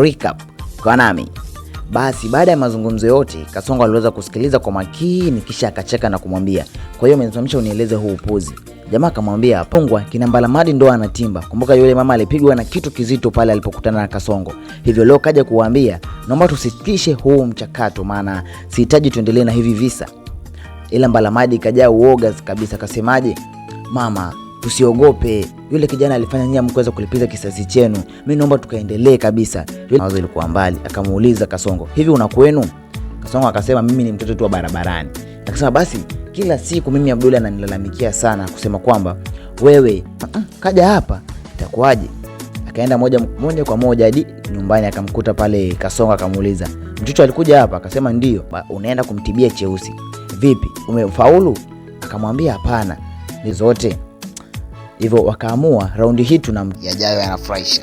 Recap kwa nami. Basi baada ya mazungumzo yote, Kasongo aliweza kusikiliza kwa makini kisha akacheka na kumwambia, "Kwa hiyo umenisimamisha unieleze huu upuzi." Jamaa akamwambia, "Pongwa kina Mbalamadi ndo anatimba. Kumbuka yule mama alipigwa na kitu kizito pale alipokutana na Kasongo. Hivyo leo kaja kuwaambia, naomba tusitishe huu mchakato maana sihitaji tuendelee na hivi visa." Ila Mbalamadi kajaa uoga kabisa, akasemaje, "Mama, tusiogope. Yule kijana alifanya nyinyi mkaweza kulipiza kisasi chenu. Mimi naomba tukaendelee kabisa." Yule wazo ilikuwa mbali, akamuuliza Kasongo, "Hivi una kwenu?" Kasongo akasema, "Mimi ni mtoto tu wa barabarani." Akasema, "Basi kila siku mimi Abdul ananilalamikia sana kusema kwamba wewe kaja hapa itakuwaje?" Akaenda moja kwa moja hadi nyumbani, akamkuta pale Kasongo, akamuuliza, "Mtoto alikuja hapa?" Akasema, "Ndio." "Unaenda kumtibia Cheusi. Vipi? Umefaulu?" Akamwambia, "Hapana. Ni zote." Hivyo wakaamua raundi hii yajayo yanafurahisha.